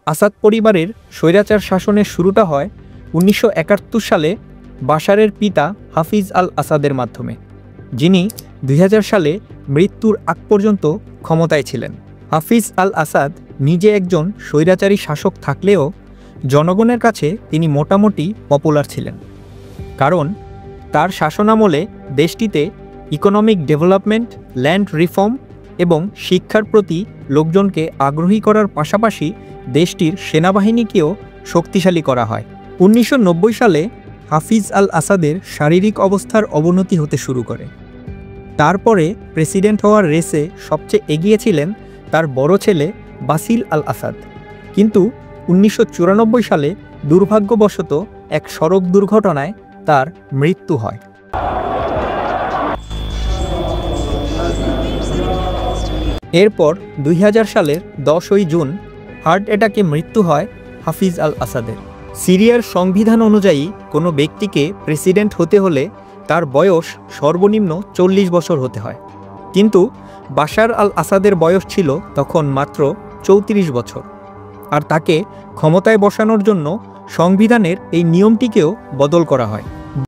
আসাদ পরিবারের স্বৈরাচার শাসনের শুরুটা হয় 1971 সালে বাশারের পিতা হাফিজ আল আসাদের মাধ্যমে, যিনি 2000 সালে মৃত্যুর আগ পর্যন্ত ক্ষমতায় ছিলেন। হাফিজ আল আসাদ নিজে একজন স্বৈরাচারী শাসক থাকলেও জনগণের কাছে তিনি মোটামুটি পপুলার ছিলেন, কারণ তার শাসনামলে দেশটিতে ইকোনমিক ডেভেলপমেন্ট, ল্যান্ড রিফর্ম এবং শিক্ষার প্রতি লোকজনকে আগ্রহী করার পাশাপাশি দেশটির সেনাবাহিনীকেও শক্তিশালী করা হয়। 1990 সালে হাফিজ আল আসাদের শারীরিক অবস্থার অবনতি হতে শুরু করে। তারপরে প্রেসিডেন্ট হওয়ার রেসে সবচেয়ে এগিয়ে ছিলেন তার বড় ছেলে বাসিল আল আসাদ, কিন্তু 1994 সালে দুর্ভাগ্যবশত এক সড়ক দুর্ঘটনায় তার মৃত্যু হয়। এরপর 2000 সালের 10 জুন হার্ট অ্যাটাকে মৃত্যু হয় হাফিজ আল আসাদের। সিরিয়ার সংবিধান অনুযায়ী কোনো ব্যক্তিকে প্রেসিডেন্ট হতে হলে তার বয়স সর্বনিম্ন 40 বছর হতে হয়, কিন্তু বাশার আল আসাদের বয়স ছিল তখন মাত্র 34 বছর, আর তাকে ক্ষমতায় বসানোর জন্য সংবিধানের এই নিয়মটিকেও বদল করা হয়।